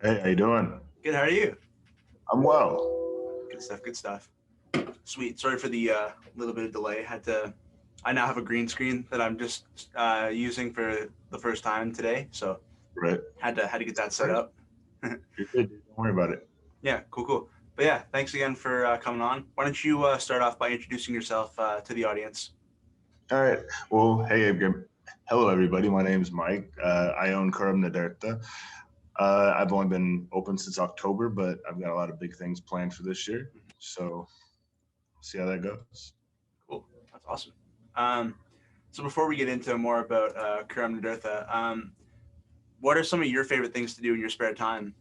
Hey, how you doing? Good. How are you? I'm well. Good stuff. Good stuff. Sweet. Sorry for the little bit of delay. I now have a green screen that I'm just using for the first time today, so Right. had to get that set up. You're good, dude. Don't worry about it. Yeah. Cool. But yeah, thanks again for coming on. Why don't you start off by introducing yourself to the audience? All right. Well, hey, hello, everybody. My name's Mike. I own Curam Nadurtha. I've only been open since October, but I've got a lot of big things planned for this year. So, see how that goes. Cool. That's awesome. So before we get into more about Curam Nadurtha, what are some of your favorite things to do in your spare time?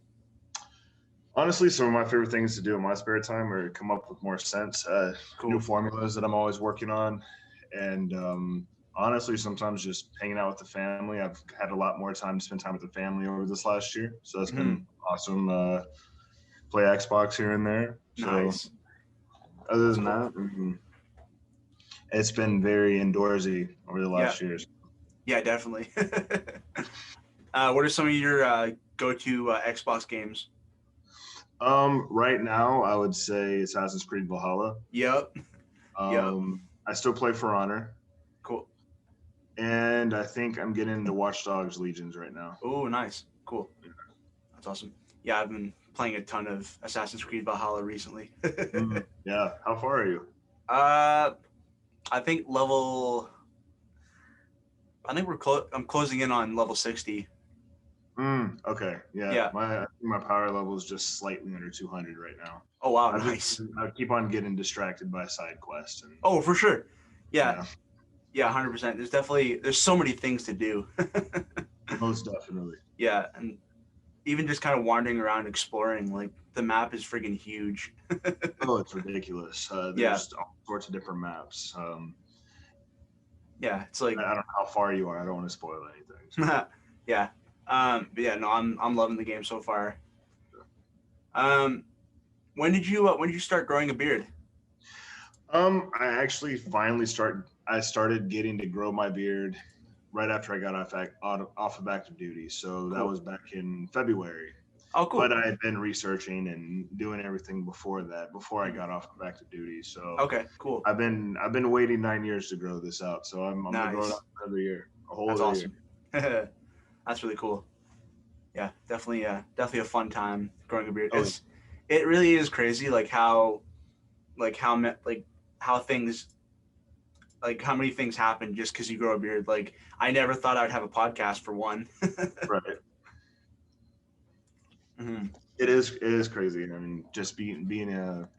Honestly, some of my favorite things to do in my spare time are come up with more scents, Cool. new formulas that I'm always working on, and honestly, sometimes just hanging out with the family. I've had a lot more time to spend time with the family over this last year, so that's been awesome. Play Xbox here and there. Nice. So other That's than cool. that, it's been very indoorsy over the last years. Yeah, definitely. What are some of your go-to Xbox games? Right now, I would say Assassin's Creed Valhalla. Yep. I still play For Honor. Cool. And I think I'm getting into Watch Dogs Legions right now. Oh, nice. Cool. That's awesome. Yeah, I've been playing a ton of Assassin's Creed Valhalla recently. Yeah. How far are you? I think I'm closing in on level 60. Okay. Yeah. I think my power level is just slightly under 200 right now. Oh, wow. Nice. I keep on getting distracted by side quests. Oh, for sure. Yeah. Yeah, 100%. There's so many things to do. Most definitely. Yeah, and even just kind of wandering around exploring, like the map is friggin' huge. Oh, it's ridiculous. There's all sorts of different maps. Yeah, it's like I don't know how far you are. I don't want to spoil anything. So. Yeah. But yeah, no, I'm loving the game so far. When did you start growing a beard? I actually I started getting to grow my beard right after I got off of active duty. So that was back in February. Oh, cool. But I had been researching and doing everything before I got off of active duty. So okay, cool. I've been waiting 9 years to grow this out. So I'm gonna grow it out every year, a whole That's awesome. Year. That's really cool. Yeah, definitely a fun time growing a beard. It really is crazy, how many things happen just because you grow a beard. Like, I never thought I'd have a podcast for one. Right. Mm-hmm. It is crazy. I mean, just being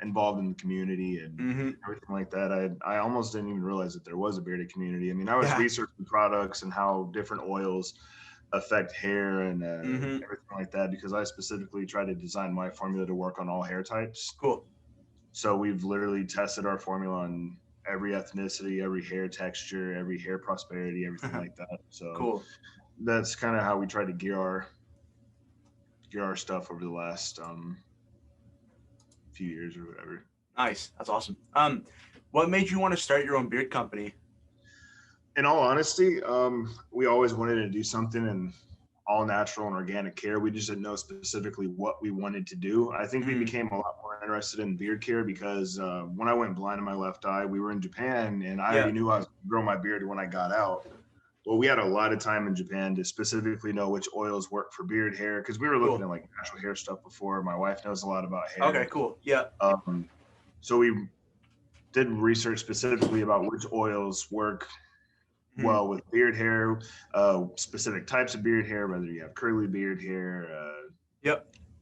involved in the community and everything like that. I almost didn't even realize that there was a bearded community. I mean, I was researching products and how different oils affect hair and everything like that, because I specifically try to design my formula to work on all hair types. Cool. So we've literally tested our formula on every ethnicity, every hair texture, every hair prosperity, everything like that. So cool. That's kind of how we try to gear our stuff over the last few years or whatever. Nice. That's awesome. What made you want to start your own beard company? In all honesty, we always wanted to do something in all natural and organic care. We just didn't know specifically what we wanted to do. I think we became a lot more interested in beard care because when I went blind in my left eye, we were in Japan, and I already knew I was going to grow my beard when I got out. Well, we had a lot of time in Japan to specifically know which oils work for beard hair, because we were looking at natural hair stuff before. My wife knows a lot about hair. Okay, cool. Yeah. So we did research specifically about which oils work well with beard hair, specific types of beard hair, whether you have curly beard hair,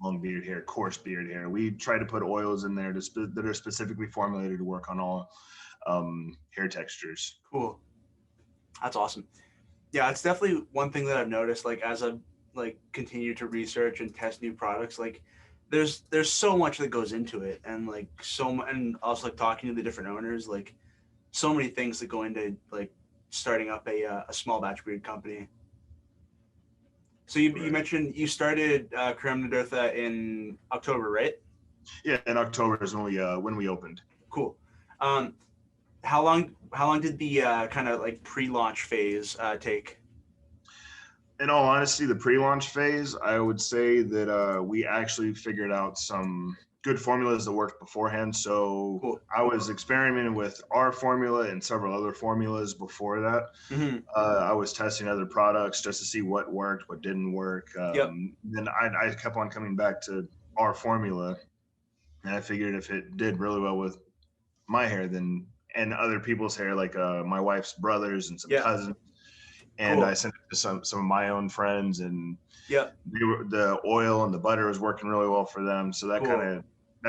long beard hair, coarse beard hair. We try to put oils in there that are specifically formulated to work on all hair textures. Cool. That's awesome. Yeah, it's definitely one thing that I've noticed, as I've continue to research and test new products, there's so much that goes into it, and and also talking to the different owners, so many things that go into starting up a small batch beard company. So you mentioned you started Curam Nadurtha in October, right? Yeah, in October is when we opened. Cool. How long did the kind of pre-launch phase take? in all honesty, the pre-launch phase, I would say that we actually figured out some good formulas that worked beforehand. So Cool. I was experimenting with our formula and several other formulas before that. Mm-hmm. I was testing other products just to see what worked, what didn't work. Yep. Then I kept on coming back to our formula, and I figured if it did really well with my hair, then and other people's hair, like my wife's brothers and some Yeah. cousins, and I Cool. sent it to some of my own friends, and Yep. the oil and the butter was working really well for them. So that Cool.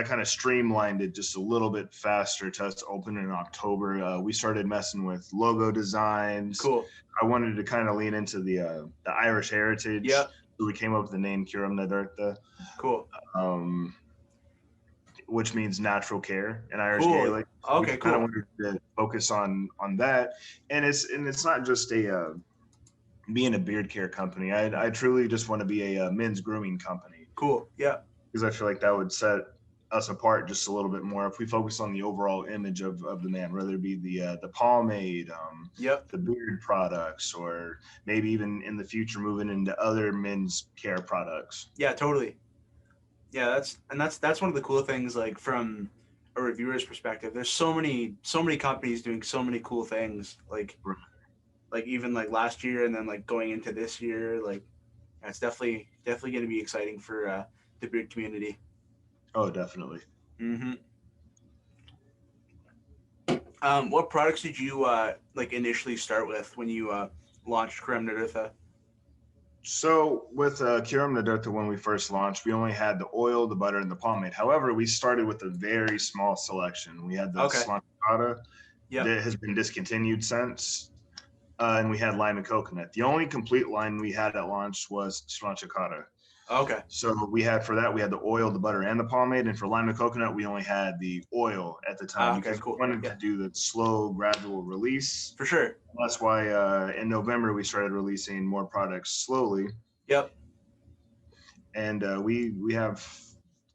kind of streamlined it just a little bit faster to us open in October. We started messing with logo designs. Cool. I wanted to kind of lean into the Irish heritage. Yep. So we came up with the name Curam Nadurtha, Cool. which means natural care in Irish Cool. Gaelic. Okay, we kind of cool. wanted to focus on that, and it's not just a being a beard care company. I truly just want to be a men's grooming company, Cool. Yeah. because I feel like that would set us apart just a little bit more if we focus on the overall image of the man, whether it be the pomade, Yep. the beard products, or maybe even in the future moving into other men's care products. Yeah, totally. Yeah, that's one of the cool things, like from a reviewer's perspective. There's so many companies doing so many cool things, like even like last year and then like going into this year, like it's definitely going to be exciting for the beard community. Oh, definitely. Mm-hmm. What products did you like initially start with when you launched Curam Nadurtha? So with Curam Nadurtha, when we first launched, we only had the oil, the butter, and the pomade. However, we started with a very small selection. We had the Okay. Slanchicata Yep. that has been discontinued since, and we had lime and coconut. The only complete line we had at launch was Slanchicata. Okay. So we had the oil, the butter, and the pomade. And for lime and coconut, we only had the oil at the time Okay, because cool. we wanted Yeah. to do the slow, gradual release. For sure. That's why in November we started releasing more products slowly. Yep. And we have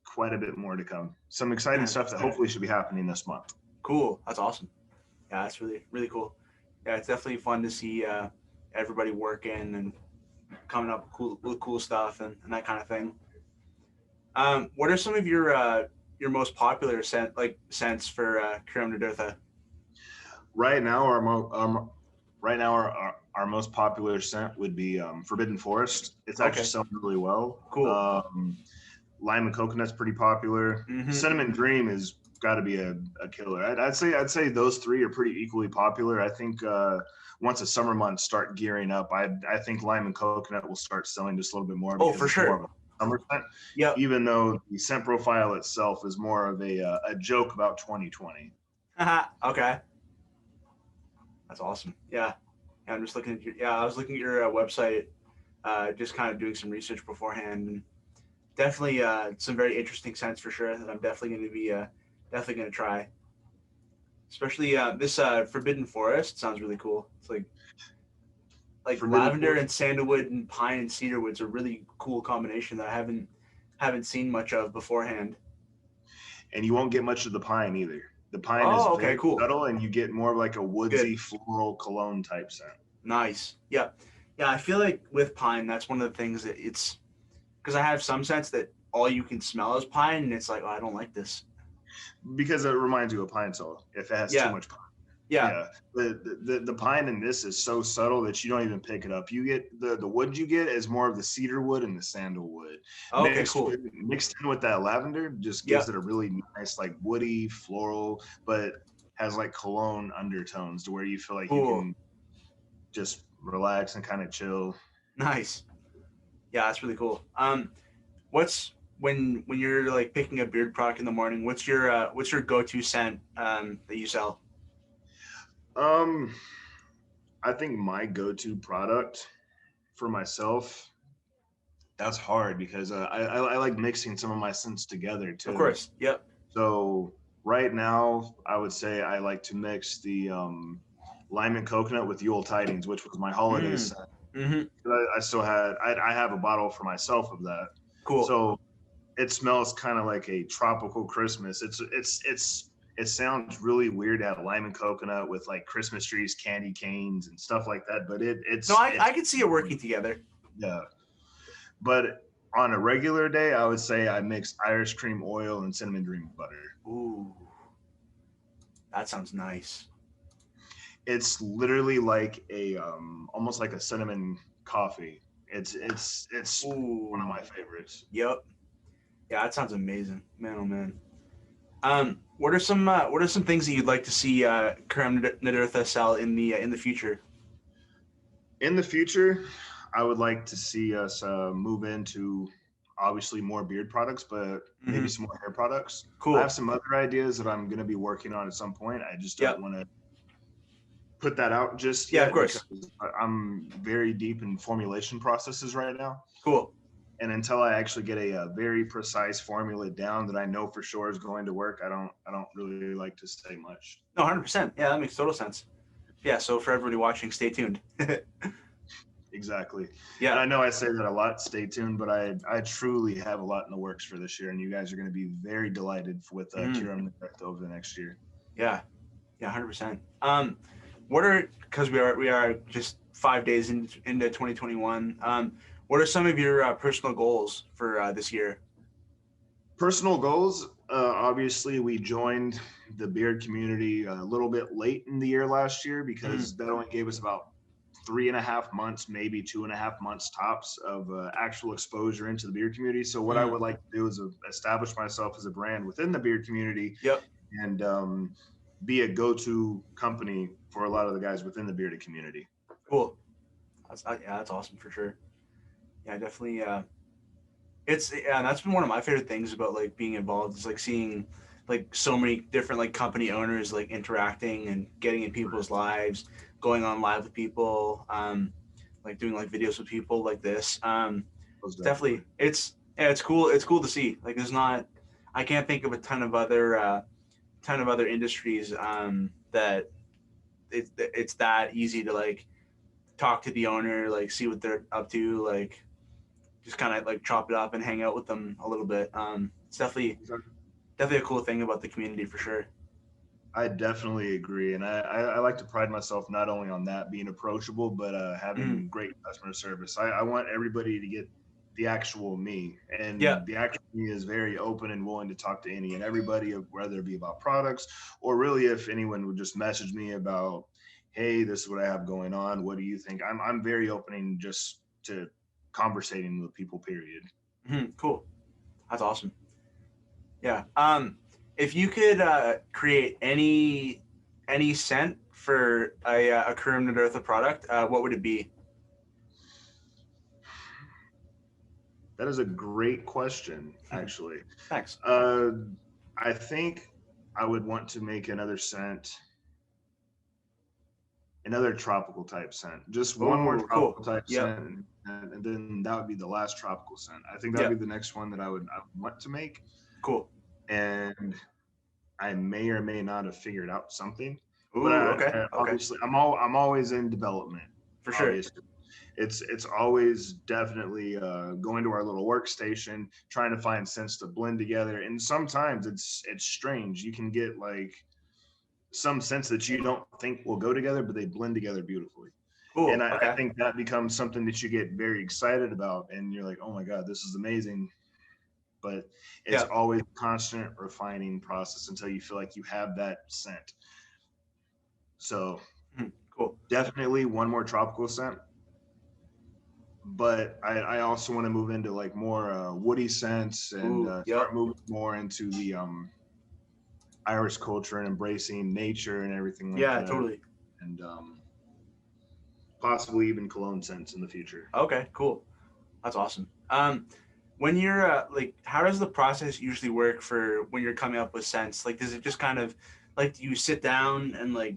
quite a bit more to come. Some exciting stuff that hopefully should be happening this month. Cool. That's awesome. Yeah, that's really, really cool. Yeah, it's definitely fun to see everybody working and coming up with cool stuff and that kind of thing. What are some of your most popular scents for Curam Nadurtha? Right now, our most popular scent would be Forbidden Forest. It's actually selling really well. Cool. Lime and coconut's pretty popular. Mm-hmm. Cinnamon Dream has got to be a killer. I'd say those three are pretty equally popular. I think once the summer months start gearing up, I think lime and coconut will start selling just a little bit more. Oh, for sure. More of a summer scent. Yep. Even though the scent profile itself is more of a joke about 2020. Okay. That's awesome. Yeah. I'm just looking at I was looking at your website, just kind of doing some research beforehand, and definitely some very interesting scents for sure that I'm definitely going to be definitely going to try. Especially this Forbidden Forest sounds really cool. It's like lavender and sandalwood and pine and cedarwood's a really cool combination that I haven't seen much of beforehand. And you won't get much of the pine either. The pine is very subtle, and you get more of like a woodsy, floral cologne type scent. Nice. Yeah. Yeah, I feel like with pine, that's one of the things that it's because I have some scents that all you can smell is pine, and it's like, oh, I don't like this. Because it reminds you of pine sol if it has too much pine. Yeah. The pine in this is so subtle that you don't even pick it up. You get the wood you get is more of the cedar wood and the sandalwood. Okay, cool. Mixed in with that lavender just gives it a really nice, like woody, floral, but has like cologne undertones to where you feel like you can just relax and kind of chill. Nice. Yeah, that's really cool. What's when you're like picking a beard product in the morning, what's your go-to scent that you sell? I think my go-to product for myself, that's hard because I like mixing some of my scents together too. Of course. Yep. So right now, I would say I like to mix the lime and coconut with Yule Tidings, which was my holiday scent. Mm-hmm. I have a bottle for myself of that. Cool. So it smells kind of like a tropical Christmas. It sounds really weird to have lime and coconut with like Christmas trees, candy canes, and stuff like that. But it's I can see it working together. Yeah. But on a regular day, I would say I mix Irish cream oil and cinnamon dream butter. Ooh, that sounds nice. It's literally like a almost like a cinnamon coffee. It's one of Ooh, my favorites. yep. Yeah, that sounds amazing, man. Oh man. What are some things that you'd like to see Curam Nadurtha sell in the future? In the future, I would like to see us move into obviously more beard products, but maybe Mm-hmm. some more hair products. I have Cool. some other ideas that I'm going to be working on at some point. I just don't Yep. want to put that out just Yeah, of yet course. because I'm very deep in formulation processes right now. Cool. And until I actually get a very precise formula down that I know for sure is going to work, I don't really like to say much. No, 100%. Yeah, that makes total sense. Yeah, so for everybody watching, stay tuned. Exactly. Yeah. And I know I say that a lot, stay tuned, but I truly have a lot in the works for this year, and you guys are going to be very delighted with Curam Nadurtha over the next year. Yeah. Yeah, 100%. What are, because we are just 5 days into 2021. What are some of your personal goals for this year? Personal goals, obviously, we joined the beard community a little bit late in the year last year because that only gave us about 3.5 months, maybe 2.5 months tops of actual exposure into the beard community. So what I would like to do is establish myself as a brand within the beard community. Yep. And be a go-to company for a lot of the guys within the bearded community. Cool. That's awesome for sure. Yeah, definitely. That's been one of my favorite things about like being involved is like seeing like so many different like company owners like interacting and getting in people's lives, going on live with people, like doing like videos with people like this. Definitely, it's cool. It's cool to see. Like, I can't think of a ton of other industries that it's that easy to like talk to the owner, like see what they're up to, like just kind of like chop it up and hang out with them a little bit. It's definitely a cool thing about the community for sure. I definitely agree, and I like to pride myself not only on that being approachable, but having great customer service. I want everybody to get the actual me, and the actual me is very open and willing to talk to any and everybody, whether it be about products or really if anyone would just message me about, hey, this is what I have going on. What do you think? I'm very open and just to conversating with people. Period. Cool, that's awesome. Yeah. If you could create any scent for a Curam Nadurtha product, what would it be? That is a great question, actually. Thanks. I think I would want to make another scent, another tropical type scent, just one more tropical type scent, and then that would be the last tropical scent. I think that would be the next one that I would want to make. Cool. And I may or may not have figured out something. Ooh, but obviously, I'm always in development. For sure. Obviously. It's always definitely going to our little workstation, trying to find scents to blend together. And sometimes it's strange. You can get like some scents that you don't think will go together, but they blend together beautifully. Cool. And I think that becomes something that you get very excited about, and you're like, oh my God, this is amazing. But it's always a constant refining process until you feel like you have that scent. So cool. Definitely one more tropical scent. But I also want to move into like more woody scents and start moving more into the Irish culture and embracing nature and everything like that. Yeah, totally. And possibly even cologne scents in the future. Okay, cool. That's awesome. When you're like, how does the process usually work for when you're coming up with scents? Like, does it just kind of like, do you sit down and like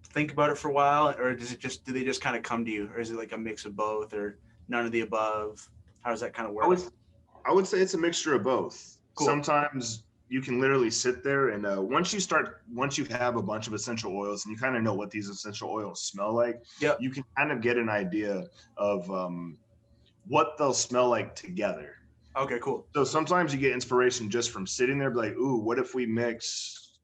think about it for a while, or do they just kind of come to you, or is it like a mix of both, or none of the above? How does that kind of work? I would say it's a mixture of both. Cool. Sometimes you can literally sit there and once you have a bunch of essential oils and you kind of know what these essential oils smell like, you can kind of get an idea of what they'll smell like together. Okay, cool. So sometimes you get inspiration just from sitting there, like, ooh, what if we mix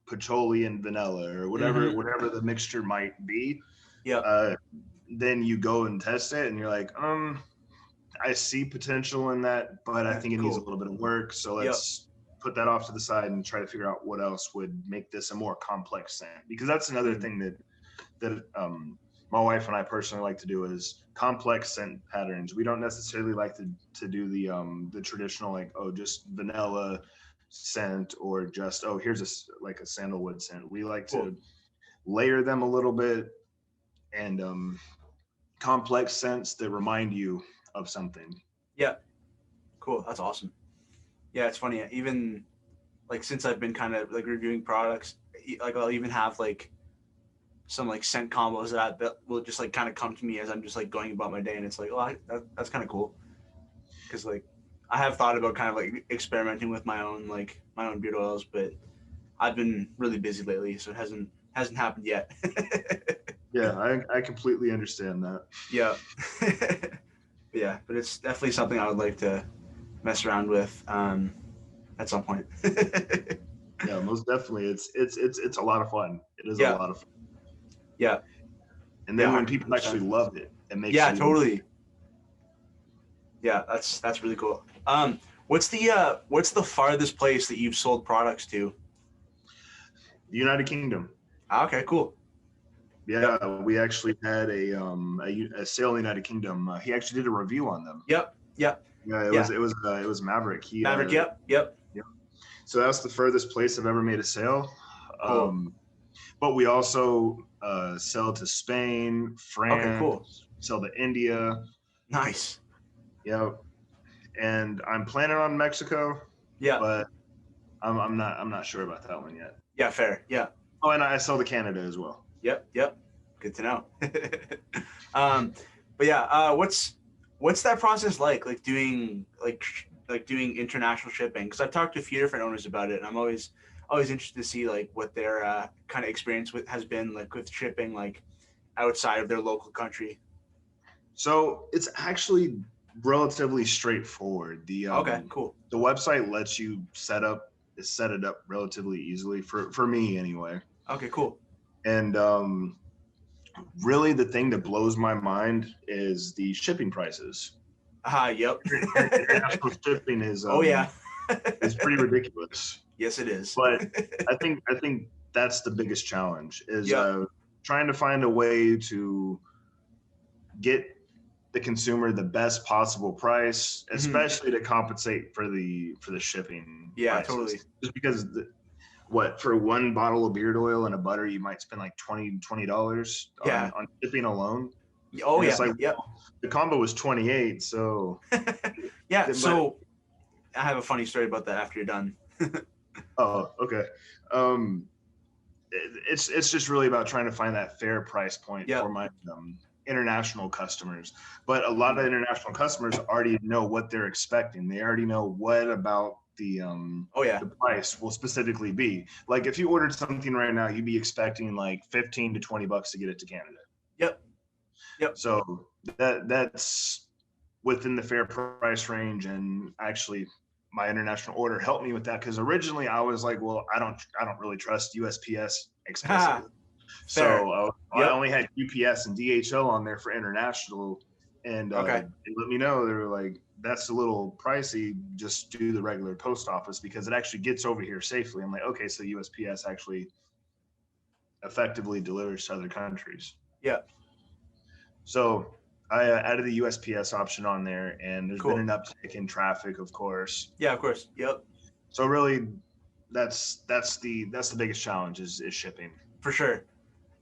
patchouli and vanilla or whatever the mixture might be? Yeah. then you go and test it and you're like, I see potential in that, but I think it needs a little bit of work. So let's put that off to the side and try to figure out what else would make this a more complex scent. Because that's another thing that my wife and I personally like to do is complex scent patterns. We don't necessarily like to do the traditional, like, oh, just vanilla scent, or just, oh, here's a sandalwood scent. We like to layer them a little bit, and complex scents that remind you of something. Yeah. Cool. That's awesome. Yeah, it's funny. Even like since I've been kind of like reviewing products, like I'll even have like some like scent combos that will just like kind of come to me as I'm just like going about my day, and it's like, oh, that's kind of cool. Because like I have thought about kind of like experimenting with my own beard oils, but I've been really busy lately, so it hasn't happened yet. Yeah, I completely understand that. Yeah. Yeah, but it's definitely something I would like to mess around with at some point. Yeah, most definitely. It's a lot of fun. It is a lot of fun. Yeah. And then when people actually love it, it makes totally. Yeah, that's really cool. What's the farthest place that you've sold products to? The United Kingdom. Okay, cool. Yeah, we actually had a sale in the United Kingdom. He actually did a review on them. Yep. Yeah, it was Maverick. Maverick. Yep. So that's the furthest place I've ever made a sale. Cool. But we also sell to Spain, France. Okay, cool. Sell to India. Nice. Yeah, and I'm planning on Mexico. Yeah, but I'm not sure about that one yet. Yeah, fair. Yeah. Oh, and I sell to Canada as well. Yep. Good to know. But yeah, what's that process like doing doing international shipping? Because I've talked to a few different owners about it, and I'm always interested to see like what their kind of experience has been like with shipping like outside of their local country. So it's actually relatively straightforward. Okay, cool. The website lets you set it up relatively easily for me anyway. Okay, cool. And really the thing that blows my mind is the shipping prices. Yep. International shipping is is pretty ridiculous. Yes, it is. But I think that's the biggest challenge is trying to find a way to get the consumer the best possible price, especially to compensate for the shipping. Yeah, prices. Totally. Just because for one bottle of beard oil and a butter, you might spend like $20 on shipping alone. Oh, and yeah. It's like, the combo was 28, so. Yeah. So I have a funny story about that after you're done. Oh, okay. It's just really about trying to find that fair price point for my international customers. But a lot of international customers already know what they're expecting. They already know what about the price will specifically be. Like if you ordered something right now, you'd be expecting like $15 to $20 to get it to Canada. Yep. So that's within the fair price range, and actually my international order helped me with that, because originally I was like, well, I don't really trust USPS explicitly. So I only had UPS and DHL on there for international, and they let me know, they were like, that's a little pricey, just do the regular post office because it actually gets over here safely. I'm like, okay, so USPS actually effectively delivers to other countries. Yeah. So I added the USPS option on there, and there's been an uptick in traffic, of course. Yeah, of course. Yep. So really, that's the biggest challenge is shipping. For sure.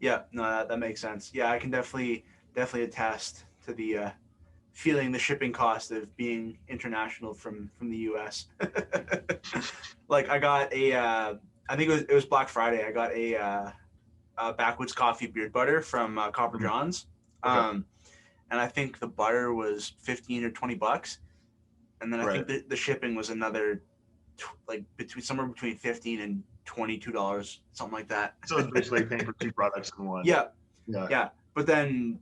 Yeah. No, that makes sense. Yeah, I can definitely attest to the feeling the shipping cost of being international from the US. Like I got I think it was Black Friday. I got a Backwoods Coffee beard butter from Copper John's. And I think the butter was $15 or $20, and then I think the shipping was another somewhere between $15 and $22, something like that. So it's basically paying for two products in one. Yeah. But then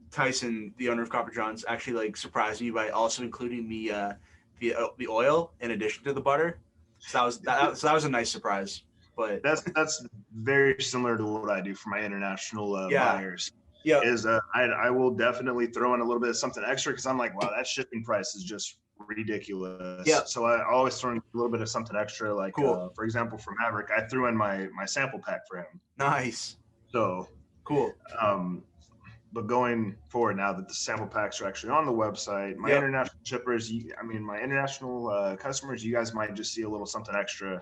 Tyson, the owner of Copper John's, actually surprised me by also including the oil in addition to the butter. So that was a nice surprise. But that's very similar to what I do for my international buyers. Yeah. is I will definitely throw in a little bit of something extra because I'm like, wow, that shipping price is just ridiculous. Yeah. So I always throw in a little bit of something extra. Like, Cool. for example, for Maverick, I threw in my sample pack for him. Nice. So cool. But going forward, now that the sample packs are actually on the website, my international shippers, my international customers, you guys might just see a little something extra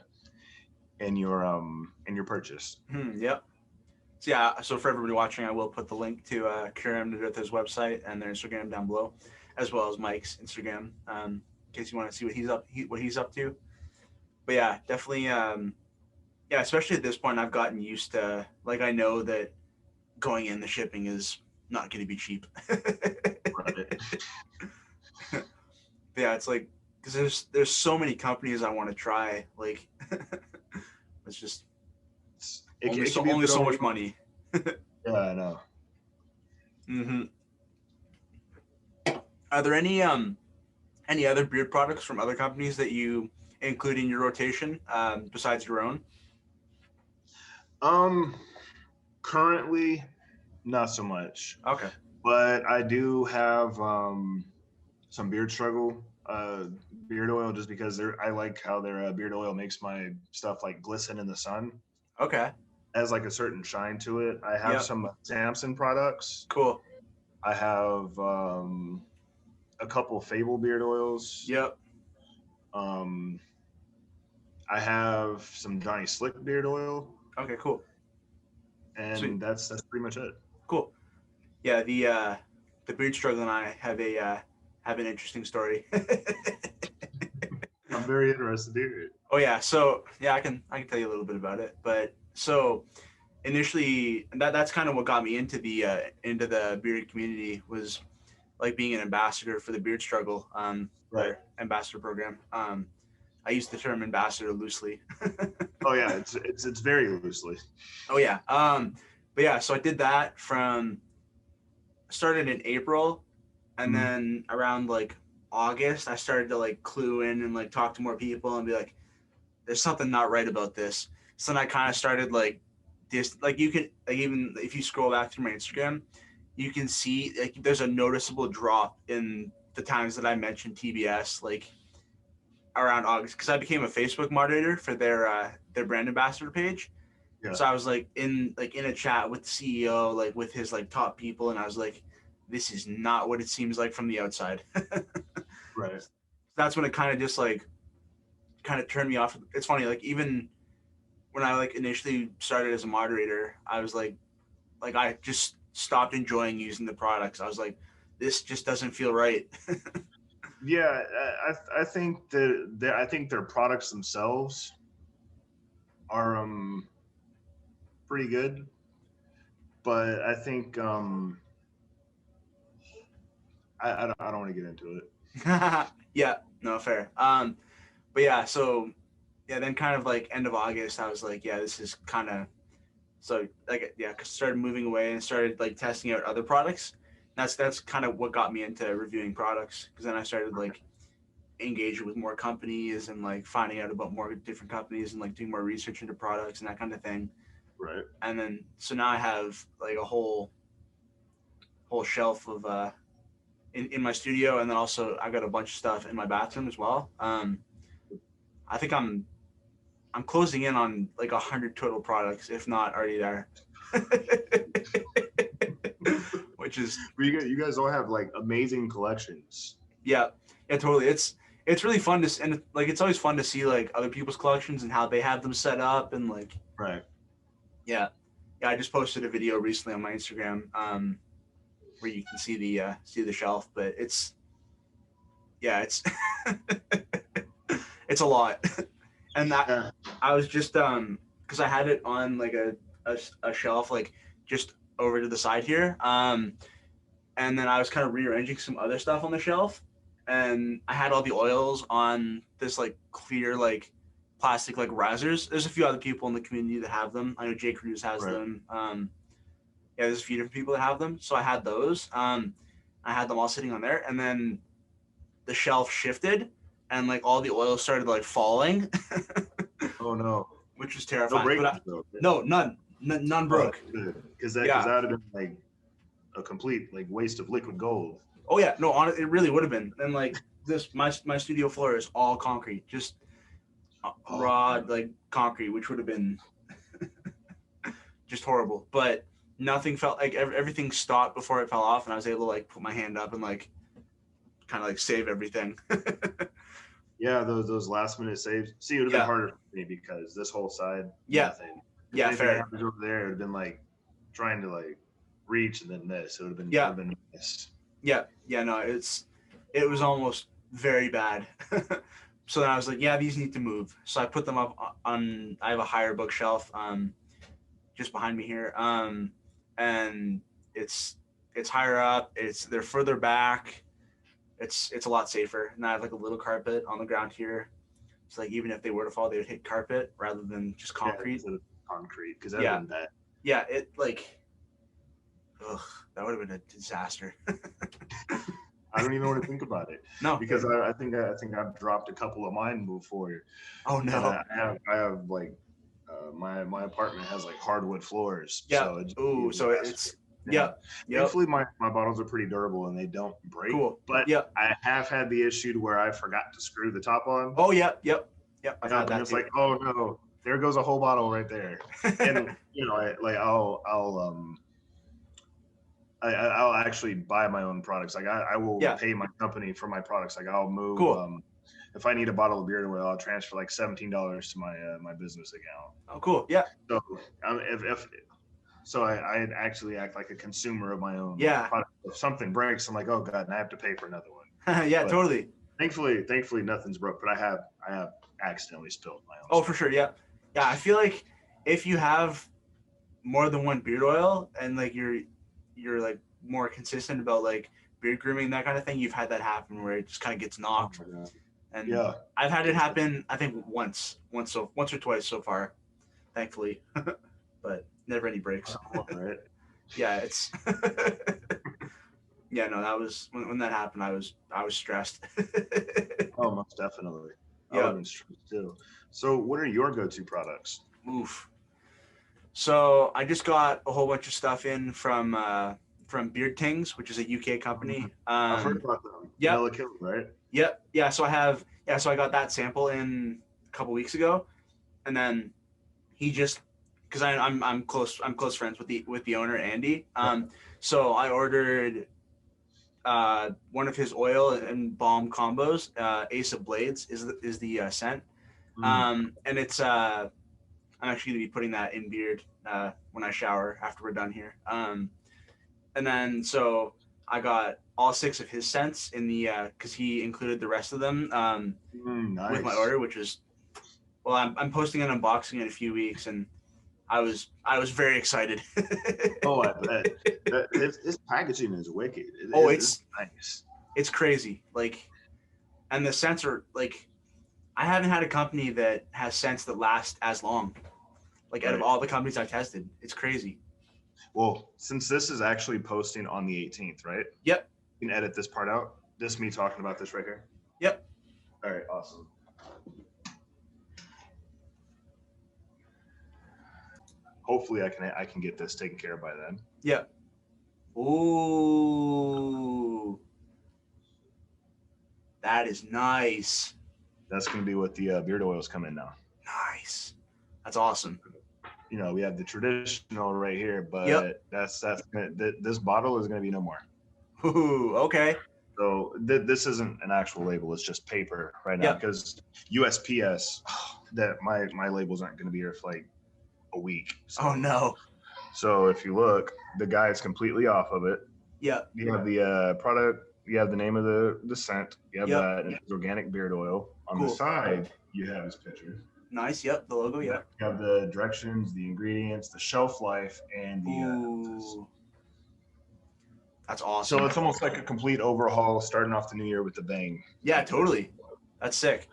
in your purchase. Yep. So yeah, so for everybody watching, I will put the link to Curam Nadurtha's website and their Instagram down below, as well as Mike's Instagram, in case you want to see what he's up to. But yeah, definitely, especially at this point, I've gotten used to, like, I know that going in the shipping is not going to be cheap. Right. Yeah, it's like, because there's so many companies I want to try, like, it's just only so much money. Yeah, I know. Are there any other beard products from other companies that you include in your rotation besides your own? Currently, not so much. Okay. But I do have some Beard Struggle beard oil, just because I like how their beard oil makes my stuff like glisten in the sun. Okay. Has like a certain shine to it. I have some Samson products. Cool. I have a couple Fable beard oils. Yep. I have some Johnny Slick beard oil. Okay, cool. And sweet. That's pretty much it. Cool. Yeah, the Beard Struggle and I have an interesting story. I'm very interested to hear it. Oh yeah, so yeah, I can tell you a little bit about it. But so initially, that's kind of what got me into the beard community, was like being an ambassador for the Beard Struggle, right, ambassador program. I use the term ambassador loosely. Oh yeah, it's very loosely. Oh yeah. But yeah, so I did that started in April, and then around like August, I started to like clue in and like talk to more people and be like, there's something not right about this. So then I kind of started like this, like you can, like, even if you scroll back through my Instagram, you can see like there's a noticeable drop in the times that I mentioned TBS, like around August, because I became a Facebook moderator for their brand ambassador page. Yeah. So I was like in a chat with the CEO, like with his like top people, and I was like, this is not what it seems like from the outside. Right. That's when it kind of just like turned me off. It's funny, like even when I like initially started as a moderator, I was like I just stopped enjoying using the products. I was like, this just doesn't feel right. Yeah, I think their products themselves are pretty good, but I think I don't want to get into it. Yeah, no, fair. But yeah, so yeah, then kind of like end of August, I was like, yeah, this is kind of, so like, yeah, started moving away and started like testing out other products. That's kind of what got me into reviewing products, because then I started like engaging with more companies and like finding out about more different companies and like doing more research into products and that kind of thing. Right. And then so now I have like a whole shelf of in my studio, and then also I got a bunch of stuff in my bathroom as well. I think I'm closing in on like 100 total products, if not already there. Which is, you guys all have like amazing collections. Yeah, totally. It's really fun to, and like it's always fun to see like other people's collections and how they have them set up, and like, right. Yeah. I just posted a video recently on my Instagram where you can see the shelf, but it's it's a lot. And that I was just because I had it on like a shelf like just over to the side here, and then I was kind of rearranging some other stuff on the shelf, and I had all the oils on this like clear like plastic like risers. There's a few other people in the community that have them. I know Jay Cruz has them. There's a few different people that have them. So I had those. I had them all sitting on there, and then the shelf shifted, and like all the oil started like falling. Oh no! Which was terrifying. No breakage, though. No, none broke. Because that would have been like a complete like waste of liquid gold. Oh yeah, no, it really would have been. And like my studio floor is all concrete, just raw like concrete, which would have been just horrible. But nothing felt like everything stopped before it fell off, and I was able to like put my hand up and like kind of like save everything. Yeah, those last minute saves. See, it would have been harder for me because this whole side, nothing. Yeah, fair. Over there, it would have been like trying to like reach and then miss. It would have been, yeah, missed. Yeah, no, it was almost very bad. So then I was like, yeah, these need to move. So I put them up on. I have a higher bookshelf, just behind me here, and it's higher up. They're further back. It's a lot safer. And I have like a little carpet on the ground here. So like even if they were to fall, they would hit carpet rather than just concrete. Yeah, concrete, because that would have been bad. Yeah, it like, that would have been a disaster. I don't even want to think about it. No, because I think I've dropped a couple of mine before. Oh no! I have like my apartment has like hardwood floors. Yeah. So it's. Yeah. Thankfully, my bottles are pretty durable and they don't break. Cool. But I have had the issue to where I forgot to screw the top on. Oh yeah. Yep. I've had that. It's too. Like, oh no, there goes a whole bottle right there. And I'll actually buy my own products. Like I will pay my company for my products. Like I'll move. Cool. If I need a bottle of beard oil, I'll transfer like $17 to my business account. Oh, cool. Yeah. So So I actually act like a consumer of my own product. If something breaks, I'm like, oh god, and I have to pay for another one. Yeah, but totally. Thankfully, nothing's broke, but I have accidentally spilled my own. Oh, stuff. For sure, yeah. I feel like if you have more than one beard oil and like you're like more consistent about like beard grooming and that kind of thing, you've had that happen where it just kind of gets knocked. Oh, and I've had it happen. I think once or twice so far, thankfully, but. Never any breaks. Right. Yeah, it's. Yeah, no, that was when that happened. I was stressed. Oh, most definitely. Yeah, I've been stressed too. So, what are your go-to products? Oof. So I just got a whole bunch of stuff in from Beard Tings, which is a UK company. I've heard about them. Yeah. Right. Yep. Yeah. So I got that sample in a couple weeks ago, and then he just. Because I'm close friends with the owner Andy. So I ordered one of his oil and balm combos. Ace of Blades is the scent, and it's I'm actually gonna be putting that in beard when I shower after we're done here. And then so I got all 6 of his scents in the because he included the rest of them nice. With my order, which is I'm posting an unboxing in a few weeks and. I was very excited. Oh, I bet. This packaging is wicked. It's nice. It's crazy. Like, and the scents are like, I haven't had a company that has scents that last as long. Like out of all the companies I've tested, it's crazy. Well, since this is actually posting on the 18th, right? Yep. You can edit this part out. This me talking about this right here. Yep. All right. Awesome. Hopefully I can get this taken care of by then. Yeah. Ooh. That is nice. That's going to be what the beard oils come in now. Nice. That's awesome. You know, we have the traditional right here, but this bottle is going to be no more. Ooh, okay. So this isn't an actual label. It's just paper right now because USPS, that my labels aren't going to be here for like a week. So. Oh no. So if you look, the guy is completely off of it. Yeah. You have the product, you have the name of the scent, you have that, and it's organic beard oil. On the side, you have his picture. Nice, yep, the logo, You have the directions, the ingredients, the shelf life, and the that's awesome. So it's almost like a complete overhaul, starting off the new year with a bang. Yeah, totally. That's sick.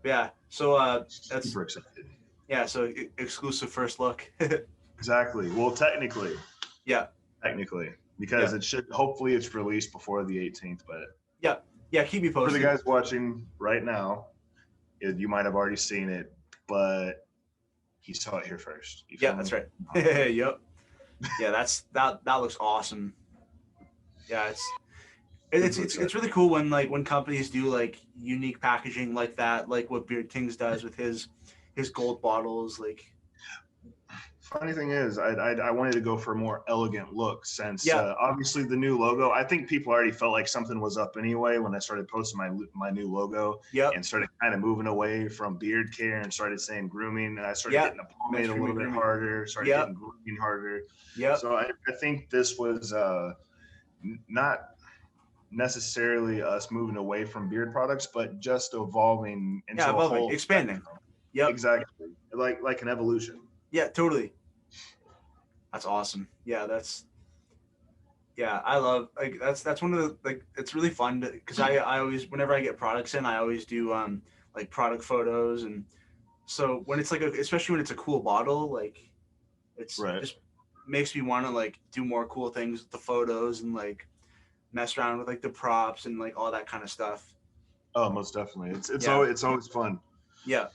Yeah. So that's super excited. Yeah, so exclusive first look. Exactly. Well, technically. Yeah. Technically, because it should hopefully it's released before the 18th, but yeah, keep me posted. For the guys watching right now, you might have already seen it, but he saw it here first. Yeah, that's right. Yep. Yeah, that looks awesome. Yeah, it's really cool when companies do like unique packaging like that, like what Beard Tings does with his gold bottles. Like, Funny thing is, I wanted to go for a more elegant look since yeah, obviously the new logo. I think people already felt like something was up anyway when I started posting my new logo yep, and started kind of moving away from beard care and started saying grooming. And I started yep. hitting the pomade Men's a grooming, little bit grooming. harder, started Yep, hitting grooming harder. yep. So I think this was not necessarily us moving away from beard products, but just evolving Yeah, into a evolving, whole expanding. spectrum. Yep. Exactly, like an evolution. Yeah, totally. That's awesome. Yeah, I love like that's one of the like it's really fun because I always whenever I get products in I always do like product photos, and so when it's like especially when it's a cool bottle, like it's Right. just makes me want to like do more cool things with the photos and like mess around with like the props and like all that kind of stuff. Oh, most definitely. Yeah, It's always fun. yeah,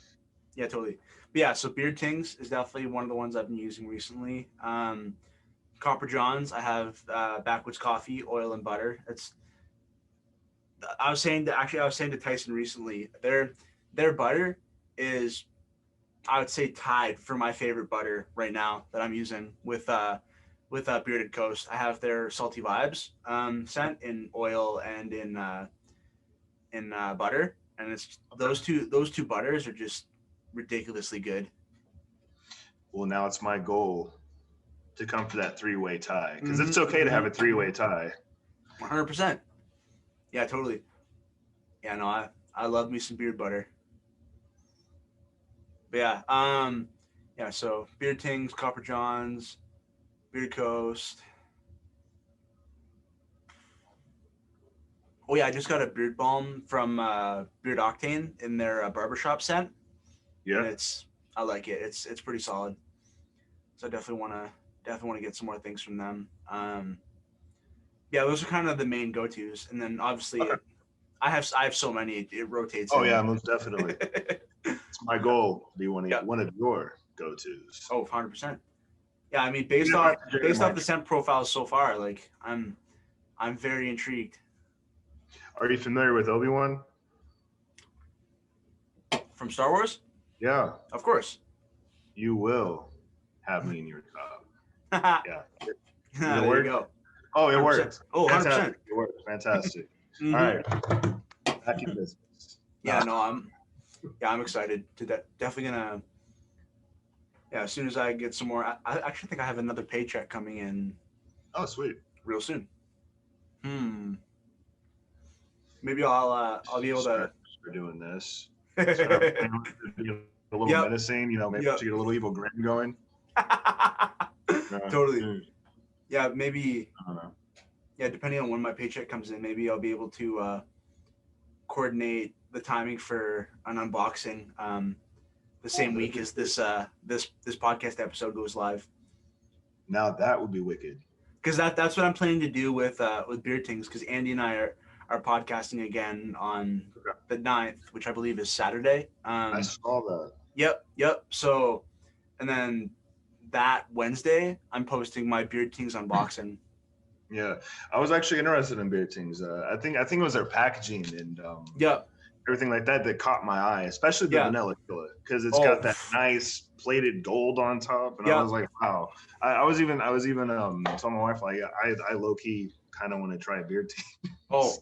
yeah, totally. But yeah, so Beard Tings is definitely one of the ones I've been using recently. Copper Johns, I have Backwoods Coffee, oil and butter. I was saying to Tyson recently, their butter is, I would say, tied for my favorite butter right now that I'm using with Bearded Coast. I have their Salty Vibes scent in oil and in butter, and it's Okay. those two butters are just ridiculously good. Well, now it's my goal to come for that three-way tie because Mm-hmm, it's okay to have mm-hmm. a three-way tie. 100%. Yeah, totally. Yeah, no, I love me some beard butter. But yeah. So Beard Tings, Copper Johns, Beard Coast. Oh yeah, I just got a beard balm from Beard Octane in their barbershop scent, and Yeah. I like it. It's pretty solid. So I definitely wanna get some more things from them. Yeah, those are kind of the main go tos, and then obviously Okay. I have so many it rotates Oh in. yeah, most definitely. It's my goal to be Yeah. one of your go-tos. Oh, 100%. Yeah, I mean You got based my off the scent profiles so far, like I'm very intrigued. Are you familiar with Obi-Wan? From Star Wars? Yeah, Of course. you will have me in your cup. Yeah. Does it There you work? go. Oh, it 100%. worked. Oh, 100%. Fantastic. It worked. Fantastic. All Mm-hmm. right. Back in business. Yeah, no, I'm excited to definitely gonna. Yeah, as soon as I get some more, I actually think I have another paycheck coming in Oh, sweet. real soon. Maybe I'll be able to. Start doing this. Start playing with it, get a little Yep. menacing, maybe Yep. to get a little evil grin going. Totally. Mm, Yeah, maybe. I don't know. Yeah, depending on when my paycheck comes in, maybe I'll be able to coordinate the timing for an unboxing the same week as this podcast episode goes live. Now that would be wicked. Because that's what I'm planning to do with Beard Tings, because Andy and I are podcasting again on Okay. the 9th, which I believe is Saturday. I saw that. Yep. So, and then that Wednesday, I'm posting my Beard Tings unboxing. Yeah, I was actually interested in beer tings. I think it was their packaging and Yep. everything like that that caught my eye, especially the Yeah. vanilla killer because it's Oh. got that nice plated gold on top, and I Yep. was like, wow. I was even telling my wife like I low key kind of want to try a beer ting. Oh,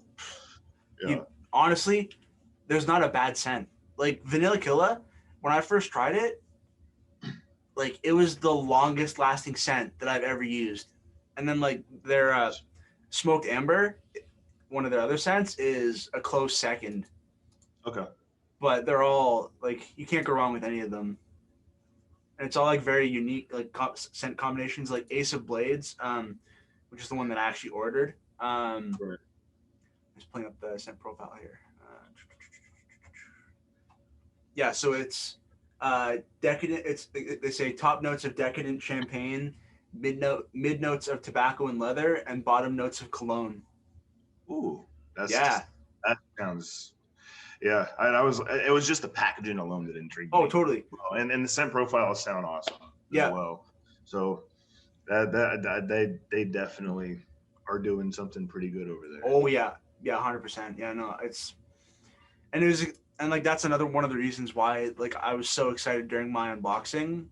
Yeah. honestly, there's not a bad scent. Like Vanilla Killa, when I first tried it, like it was the longest lasting scent that I've ever used. And then like their smoked amber, one of their other scents, is a close second. Okay. But they're all like you can't go wrong with any of them. And it's all like very unique like scent combinations, like Ace of Blades, which is the one that I actually ordered. Right. Just pulling up the scent profile here. Yeah, so it's decadent. It's they say top notes of decadent champagne, mid notes of tobacco and leather, and bottom notes of cologne. Ooh, Yeah. that sounds. Yeah, I was. It was just the packaging alone that intrigued me. Oh, totally. And the scent profiles sound awesome as well. So They definitely are doing something pretty good over there. Oh yeah, 100%. Yeah, no, it was, and like that's another one of the reasons why like I was so excited during my unboxing.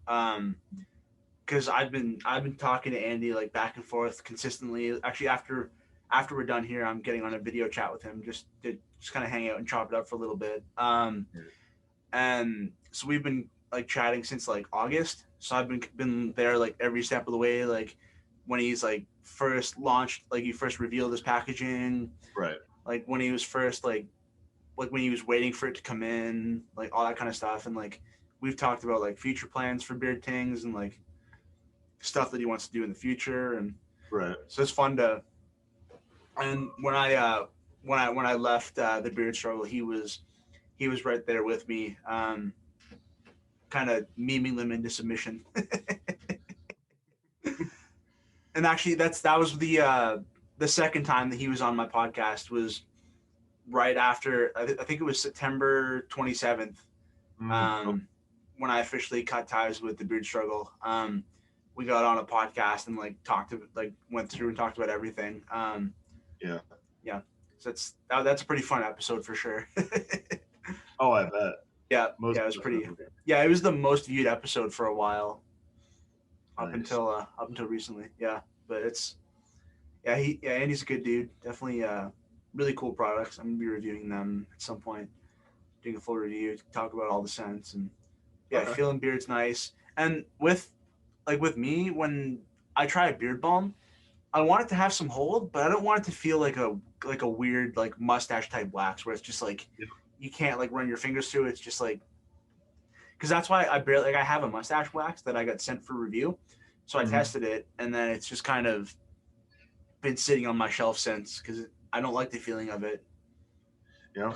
Because I've been talking to Andy like back and forth consistently. Actually, after we're done here, I'm getting on a video chat with him just to kind of hang out and chop it up for a little bit. And so we've been like chatting since like August. So I've been there like every step of the way, like when he's like first launched, like he first revealed his packaging, Right. like when he was first like when he was waiting for it to come in, like all that kind of stuff. And like we've talked about like future plans for Beard Tings and like stuff that he wants to do in the future. And right. So it's fun to. And when I left the Beard Struggle, he was right there with me, kind of memeing them into submission. And actually, that was the second time that he was on my podcast was right after I think it was September 27th, when I officially cut ties with the Beard Struggle. We got on a podcast and like went through and talked about everything. Yeah. So that's a pretty fun episode for sure. Oh, I bet. Yeah, it was pretty. Yeah, it was the most viewed episode for a while, up until recently. Yeah, but Andy's a good dude. Definitely, really cool products. I'm gonna be reviewing them at some point, doing a full review, talk about all the scents, and feeling beard's nice. And with me, when I try a beard balm, I want it to have some hold, but I don't want it to feel like a weird like mustache type wax where it's just like you can't like run your fingers through it. It's just like, because that's why I have a mustache wax that I got sent for review, so I tested it, and then it's just kind of been sitting on my shelf since because I don't like the feeling of it. Yeah.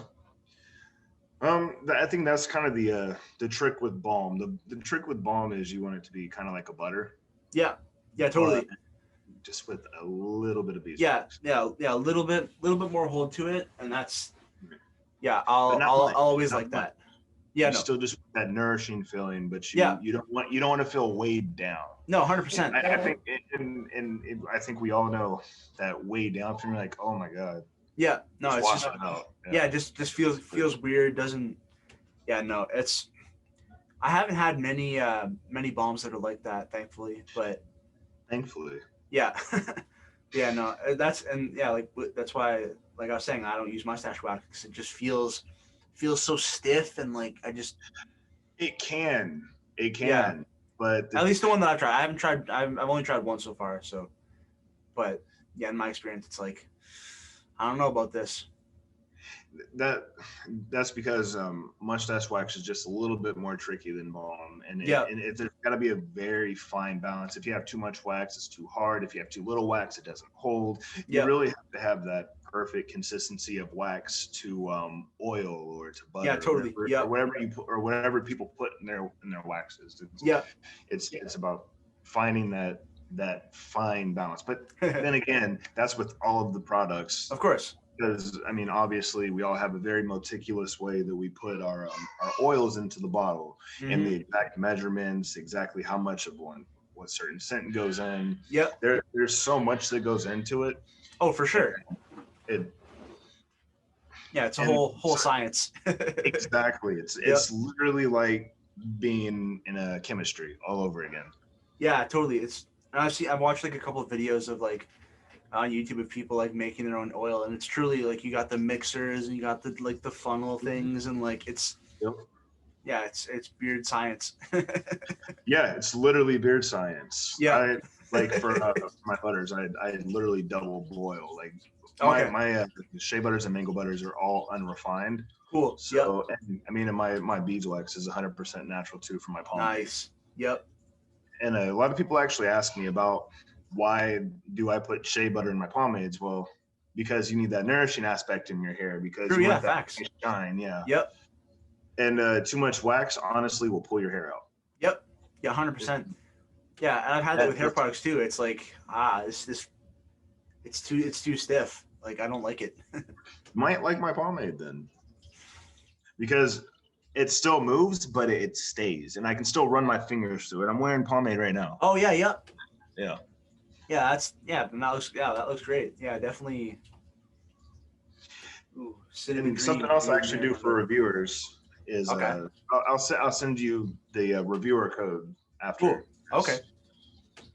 I think that's kind of the trick with balm. The trick with balm is you want it to be kind of like a butter. Yeah, totally. Just with a little bit of beeswax. Yeah, a little bit more hold to it, and that's I'll always like that. Yeah, still just that nourishing feeling, but you don't want to feel weighed down. No, 100%. I think, and I think we all know that weighed down feeling, like, oh my god. Yeah, no, it's just just feels weird. Doesn't. Yeah, no, it's. I haven't had many balms that are like that, thankfully, but. Thankfully. Yeah, no, that's why, like I was saying, I don't use mustache wax because it just feels so stiff and like I just. It can, but at least the one that I've tried. I haven't tried. I've only tried one so far. So, but yeah, in my experience, it's like I don't know about this. That's because mustache wax is just a little bit more tricky than balm, and there's got to be a very fine balance. If you have too much wax, it's too hard. If you have too little wax, it doesn't hold. You really have to have that perfect consistency of wax to oil or to butter. Yeah, totally. Or whatever you put, or whatever people put in their waxes. It's about finding that fine balance. But then again, that's with all of the products, of course. Because I mean, obviously, we all have a very meticulous way that we put our oils into the bottle, and the exact measurements, exactly how much of what certain scent goes in. Yep. There's so much that goes into it. Oh, for sure. It's a whole science. Exactly. It's literally like being in a chemistry all over again. Yeah, totally. I've watched like a couple of videos of like on YouTube of people like making their own oil, and it's truly like you got the mixers and you got the like the funnel things, and like it's it's beard science. Yeah, it's literally beard science. Yeah, for my butters, I literally double boil. Like my shea butters and mango butters are all unrefined. Cool. So and, I mean, and my beeswax is 100% natural too for my pomade. Nice. Yep. And a lot of people actually ask me about why do I put shea butter in my pomades? Well, because you need that nourishing aspect in your hair, because you want that shine. Yeah. Yep. And too much wax, honestly, will pull your hair out. Yep. Yeah, 100%. Yeah, and I've had that with hair products too. It's like it's too stiff. Like I don't like it. Might like my pomade then, because it still moves, but it stays, and I can still run my fingers through it. I'm wearing pomade right now. Oh yeah, yep. Yeah. Yeah, that looks great. Yeah, definitely. Ooh, cinnamon And something green. else I Maybe actually there do one for day. reviewers is Okay, I'll send you the reviewer code cool. after, Okay,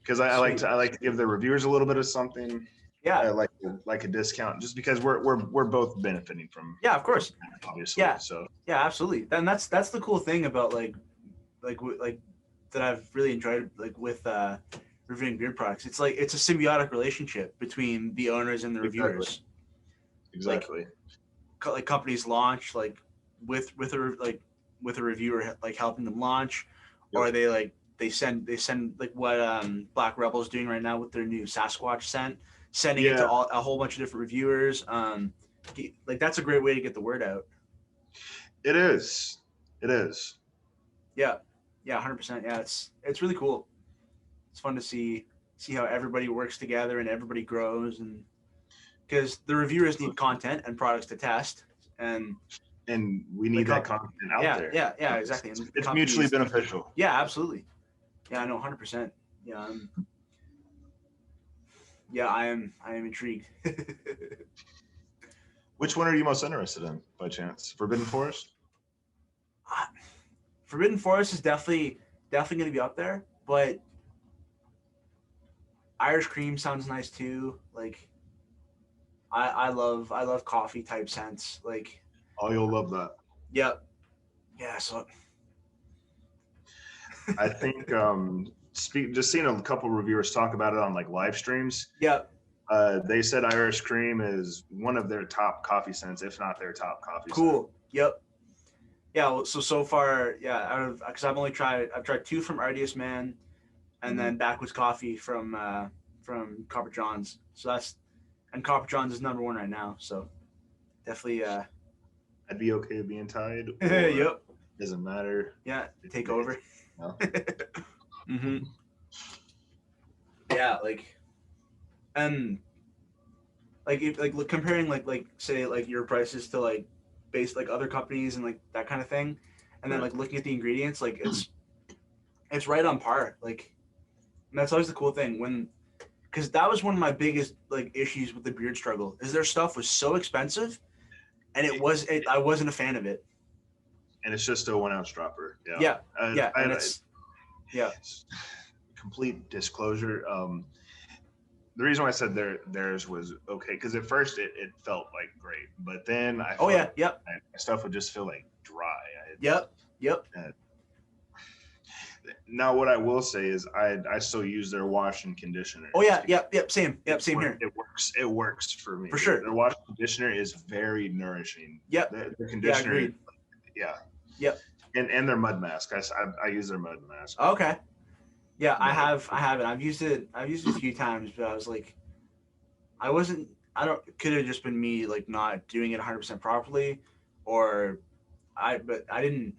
because sweet. I like to give the reviewers a little bit of something, Yeah, like a discount, just because we're both benefiting yeah, of from course. that, obviously. Yeah, So yeah, absolutely. Then that's the cool thing about like that I've really enjoyed like with reviewing beer products. It's like it's a symbiotic relationship between the owners and the exactly, reviewers. Like exactly. like companies launch like with a like with a reviewer like helping them launch, Yep. or they send like what Black Rebel's doing right now with their new Sasquatch scent, sending it to Yeah, a whole bunch of different reviewers. Like that's a great way to get the word out. it is. It is. Yeah, yeah, 100%. Yeah, it's really cool. It's fun to see how everybody works together and everybody grows, and because the reviewers need content and products to test, and And we the need that comp content out yeah, there. yeah, exactly, and It's mutually companies beneficial. yeah, absolutely, yeah, I know 100%. Yeah, I am intrigued. Which one are you most interested in, by chance? Forbidden Forest? Forbidden Forest is definitely going to be up there, but Irish Cream sounds nice too. Like I love coffee type scents. Like Oh, you'll love that. yep, yeah. So I think just seeing a couple reviewers talk about it on like live streams. yep, They said Irish Cream is one of their top coffee scents, if not their top coffee scent. cool. Yep. Yeah. Well, so far, yeah. Out of because I've tried two from Ardius Man, and Mhm. then Backwoods Coffee from Copper John's. So that's and Copper John's is number one right now. So definitely. I'd be okay being tied, or Yep. doesn't matter. Yeah. Take over. No. Mm-hmm. Yeah. Like and like if, like look, comparing like say like your prices to like base like other companies and like that kind of thing, and then Right. like looking at the ingredients, like it's right on par. Like and that's always the cool thing when because that was one of my biggest like issues with the beard struggle is their stuff was so expensive and I wasn't a fan of it. And it's just a 1 ounce dropper. Yeah. Yeah, yeah, and it's yeah, complete disclosure. The reason why I said theirs was okay because at first it felt like great, but then I oh felt yeah, yep, my stuff would just feel like dry. yep, yep. Now, what I will say is I still use their wash and conditioner. Oh yeah, yep, same here It works. It works for me. for sure. Their wash and conditioner is very nourishing. Yep, The yeah, conditioner, agreed. yeah, Yep. and their mud mask. I use their mud mask. Okay. Yeah, No, I have it. I've used it a few times, but I was like, I wasn't. I don't. Could have just been me like not doing it 100% properly, or but I didn't.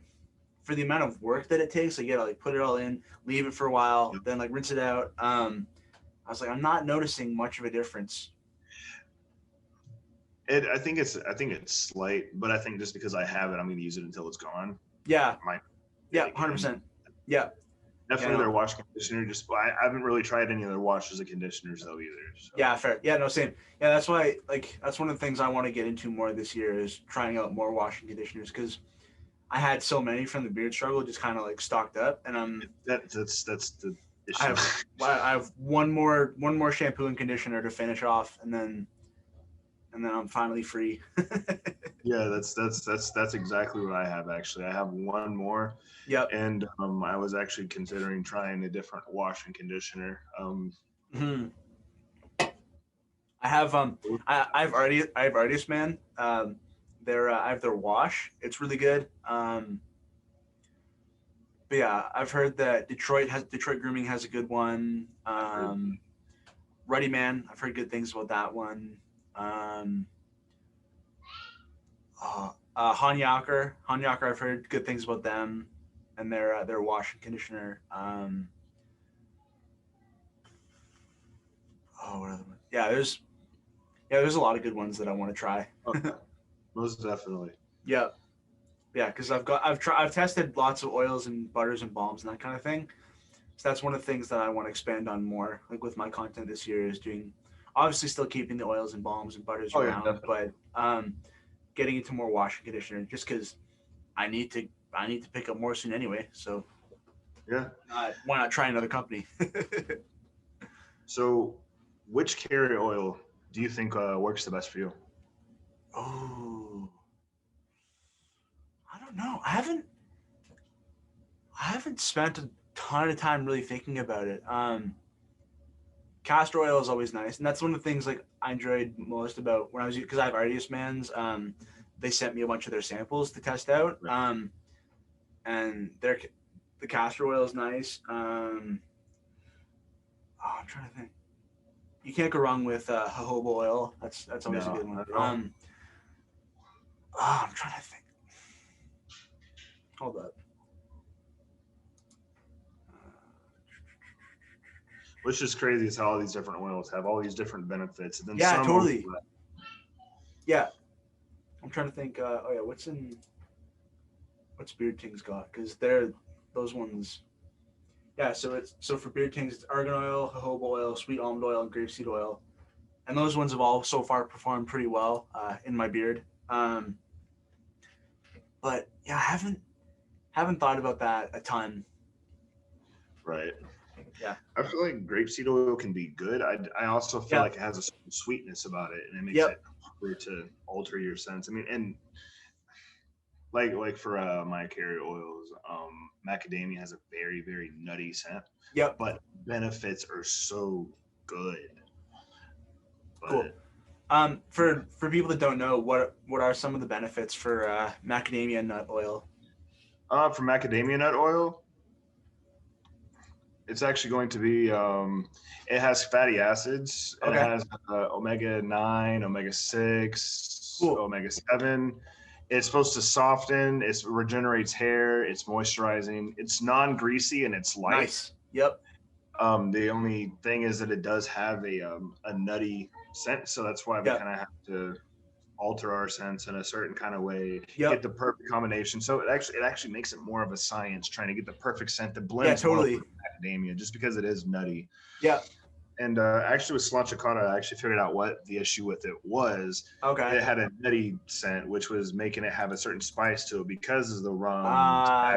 For the amount of work that it takes, like you gotta like put it all in, leave it for a while, Yep. then like rinse it out. I was like, I'm not noticing much of a difference. I think it's slight, but I think just because I have it, I'm going to use it until it's gone. Yeah. My Yeah. 100%. Yeah. definitely Yeah, no. their wash conditioner. Just I haven't really tried any of their washes and conditioners though either. So. Yeah. Fair. Yeah. No. Same. Yeah. That's why. Like, that's one of the things I want to get into more this year is trying out more washing conditioners because I had so many from the beard struggle just kind of like stocked up, and That's the issue. I have one more shampoo and conditioner to finish off, and then I'm finally free. Yeah, that's exactly what I have actually. I have one more. Yep. And I was actually considering trying a different wash and conditioner. Mm-hmm. I have I have Artist Man. I have their wash. It's really good. But yeah, I've heard that Detroit Grooming has a good one. Ruddy Man, I've heard good things about that one. Hanyaker, I've heard good things about them and their wash and conditioner. What other one? There's a lot of good ones that I want to try. Okay. Most definitely. Yeah, because I've tested lots of oils and butters and balms and that kind of thing. that's one of the things that I want to expand on more, like with my content this year, is doing, obviously still keeping the oils and balms and butters Oh yeah, around, definitely. but getting into more wash and conditioner, just because I need to pick up more soon anyway. So Yeah. why not try another company? So, which carrier oil do you think works the best for you? Oh, I don't know. I haven't spent a ton of time really thinking about it. Castor oil is always nice, and that's one of the things like I enjoyed most about when I was, because I have Artius Man's. They sent me a bunch of their samples to test out, Right. and the castor oil is nice. I'm trying to think. You can't go wrong with jojoba oil. That's always a No, good one. not at all. I'm trying to think. Hold up. Which is crazy is how all these different oils have all these different benefits, and then Yeah, some totally. overlap. Yeah, I'm trying to think. What's Beard Tings got? Because they're those ones. Yeah, so for Beard Tings, it's argan oil, jojoba oil, sweet almond oil, and grapeseed oil, and those ones have all so far performed pretty well in my beard. But yeah, I haven't thought about that a ton. Right. Yeah. I feel like grapeseed oil can be good. I also feel like it has a certain sweetness about it, and it makes it harder to alter your sense. I mean, and like for my carrier oils, macadamia has a very, very nutty scent. Yep. But benefits are so good. Cool. For people that don't know, what are some of the benefits for macadamia nut oil? For macadamia nut oil, it's actually going to be it has fatty acids, and it has omega-9, omega-6, omega-7. It's supposed to soften, it regenerates hair, it's moisturizing, it's non-greasy, and it's light. Nice. Yep. The only thing is that it does have a nutty scent, so that's why we kind of have to alter our scents in a certain kind of way, get the perfect combination. So it actually makes it more of a science trying to get the perfect scent that blends well with macadamia, just because it is nutty. Yeah. And actually with Slanchicada, I actually figured out what the issue with it was. Okay. It had a nutty scent, which was making it have a certain spice to it because of the rum,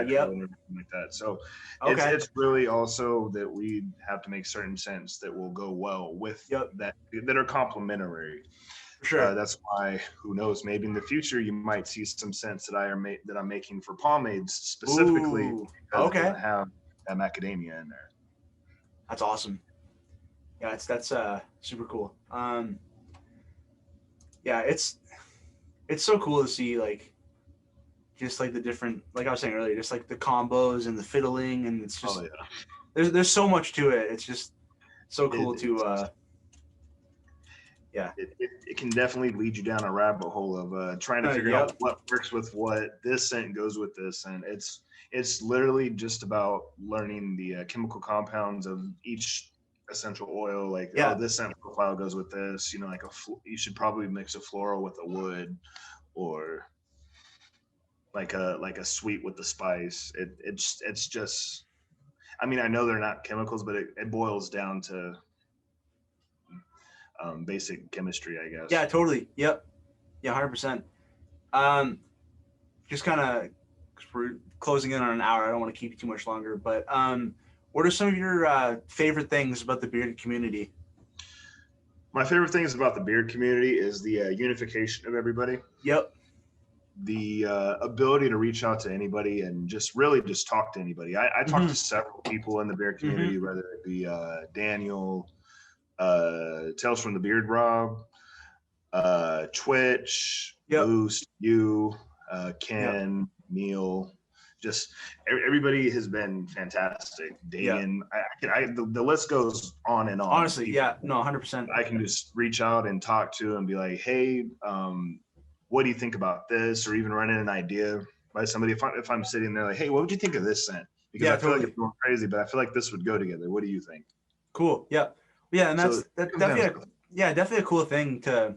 yep, and everything like that. So it's really also that we have to make certain scents that will go well with that are complementary. Sure. That's why, who knows, maybe in the future you might see some scents that I'm making for pomades specifically because it doesn't have that macadamia in there. That's awesome. Yeah, that's super cool. Yeah, it's so cool to see like just like the different, like I was saying earlier, just like the combos and the fiddling, and it's just there's so much to it. It's just so cool to it can definitely lead you down a rabbit hole of trying to figure out what works with what. This scent goes with this, and it's literally just about learning the chemical compounds of each essential oil. Like, oh, this scent profile goes with this. You know, like you should probably mix a floral with a wood, or like a sweet with the spice. It's just. I mean, I know they're not chemicals, but it boils down to basic chemistry, I guess. Yeah, totally. Yep. Yeah, 100%. Just kind of, we're closing in on an hour. I don't want to keep you too much longer, but what are some of your favorite things about the bearded community? My favorite things about the beard community is the unification of everybody. Yep. The ability to reach out to anybody and just talk to anybody. I talked to several people in the beard community, whether it be Daniel, Tales from the Beard Rob, Twitch, Boost, you, Ken, Neil. Just everybody has been fantastic. Damien, the list goes on and on. Honestly, no, 100%. I can just reach out and talk to and be like, hey, what do you think about this? Or even run in an idea by somebody. If I'm sitting there like, hey, what would you think of this scent? Because I feel like it's going crazy, but I feel like this would go together. What do you think? Cool. Yeah. Yeah, and that's definitely a cool thing to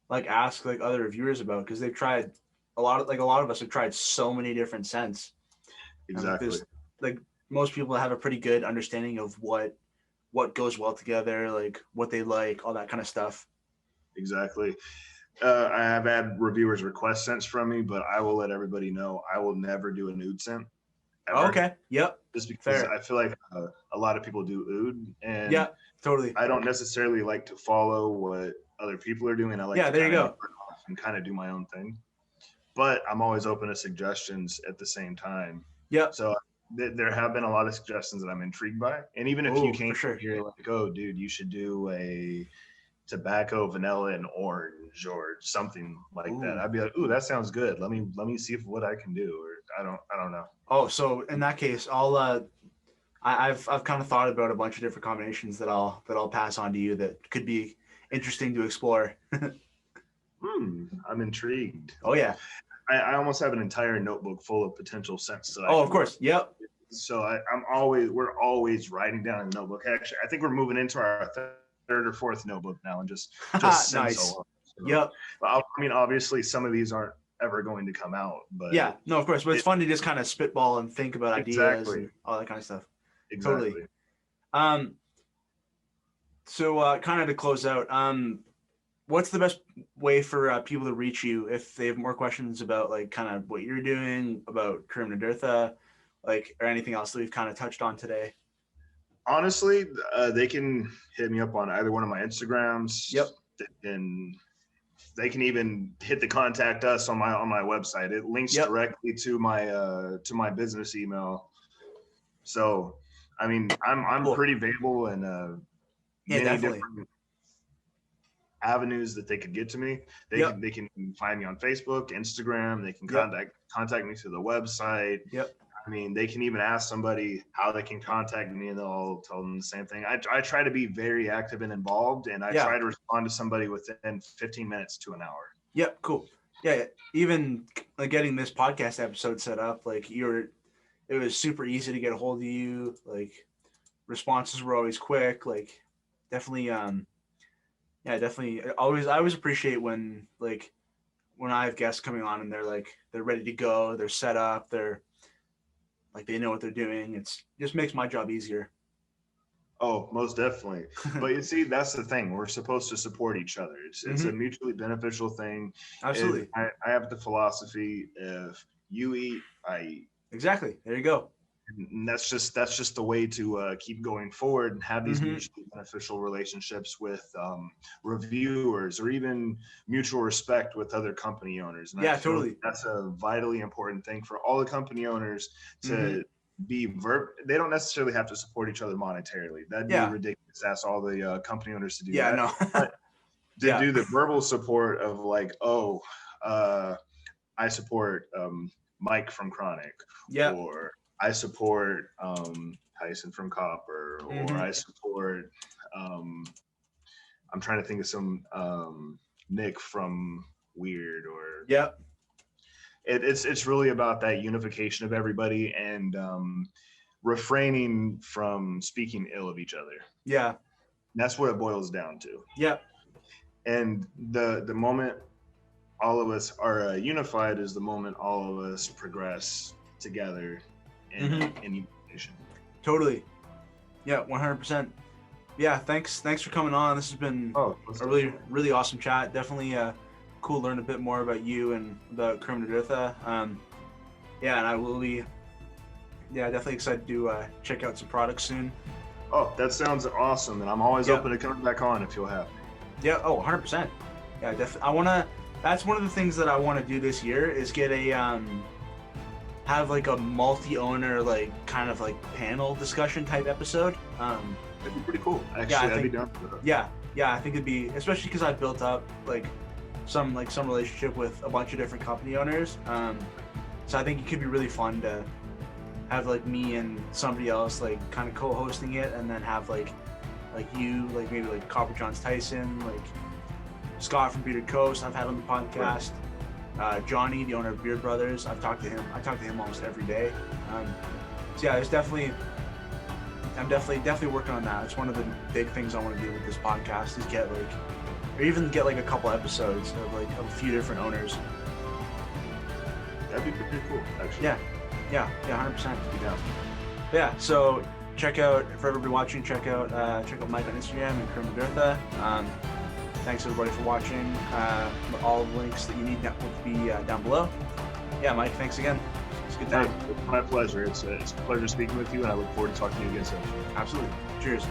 like ask like other reviewers about, because they've tried a lot of us have tried so many different scents. Exactly. Like most people have a pretty good understanding of what goes well together, like what they like, all that kind of stuff. Exactly. I have had reviewers request scents from me, but I will let everybody know I will never do a nude scent. Ever. Okay. Yep. Just because Fair. I feel like a lot of people do oud, and yeah, totally. I don't necessarily like to follow what other people are doing. I like to there you go. and kind of do my own thing. But I'm always open to suggestions at the same time. Yep. So there have been a lot of suggestions that I'm intrigued by. And even if you came here like, oh, dude, you should do a tobacco, vanilla, and orange or something like that, I'd be like, ooh, that sounds good. Let me see what I can do. Or I don't know. Oh, so in that case, I've kind of thought about a bunch of different combinations that I'll pass on to you that could be interesting to explore. I'm intrigued. Oh yeah. I almost have an entire notebook full of potential scents. Of course. Yep. So we're always writing down in the notebook. Actually, I think we're moving into our third or fourth notebook now, and just nice. So yep. I mean, obviously, some of these aren't ever going to come out, but yeah, no, of course. But it's fun to just kind of spitball and think about ideas and all that kind of stuff. Exactly. Totally. So kind of to close out, what's the best way for people to reach you if they have more questions about like kind of what you're doing, about Curam Nadurtha, like, or anything else that we've kind of touched on today? Honestly, they can hit me up on either one of my Instagrams. Yep. And they can even hit the contact us on my website. It links directly to my business email. So, I mean, I'm cool. Pretty available in many different avenues that they could get to me. They can find me on Facebook, Instagram. They can contact me through the website. Yep. I mean, they can even ask somebody how they can contact me, and they'll tell them the same thing. I try to be very active and involved, and I try to respond to somebody within 15 minutes to an hour. Yep, cool. Yeah, even like getting this podcast episode set up, like it was super easy to get a hold of you. Like responses were always quick. Like definitely, definitely. I always appreciate when I have guests coming on and they're ready to go, they're set up, they know what they're doing. It's just makes my job easier. Oh, most definitely. But you see, that's the thing. We're supposed to support each other. It's a mutually beneficial thing. Absolutely. I have the philosophy, if you eat, I eat. Exactly. There you go. And that's just the way to keep going forward and have these mutually beneficial relationships with reviewers, or even mutual respect with other company owners. And totally. That's a vitally important thing for all the company owners to be they don't necessarily have to support each other monetarily. That'd be ridiculous to ask all the company owners to do that. No. But to do the verbal support of like, I support Mike from Chronic, or I support Tyson from Copper, or I support I'm trying to think of some Nick from Weird, or it's really about that unification of everybody and refraining from speaking ill of each other. Yeah. That's what it boils down to. Yeah. And the moment all of us are unified is the moment all of us progress together in unification. Totally. Yeah, 100%. Yeah, thanks for coming on. This has been a really, really awesome chat. Definitely cool to learn a bit more about you and about Curam Nadurtha. And I will be definitely excited to check out some products soon. Oh, that sounds awesome. And I'm always open to coming back on if you'll have me. Yeah, 100%. Yeah, definitely. That's one of the things that I want to do this year is get have like a multi-owner kind of panel discussion type episode. That'd be pretty cool. Actually, I'd be down for that. Yeah, I think it'd be, especially because I've built up some relationship with a bunch of different company owners. So I think it could be really fun to have me and somebody else kind of co-hosting it, and then have you maybe Copper John's Tyson, Scott from Bearded Coast I've had on the podcast. Johnny, the owner of Beard Brothers, I talk to him almost every day. So yeah, I'm definitely working on that. It's one of the big things I want to do with this podcast is get a couple episodes of a few different owners. That'd be pretty cool, actually. Yeah, 100%. Yeah. Yeah, so check out, for everybody watching, check out Mike on Instagram and Curam Nadurtha. Thanks everybody for watching. All the links that you need will be down below. Yeah, Mike, thanks again. It's a good time. Hey, my pleasure. It's a pleasure speaking with you, and I look forward to talking to you again soon. Absolutely. Cheers.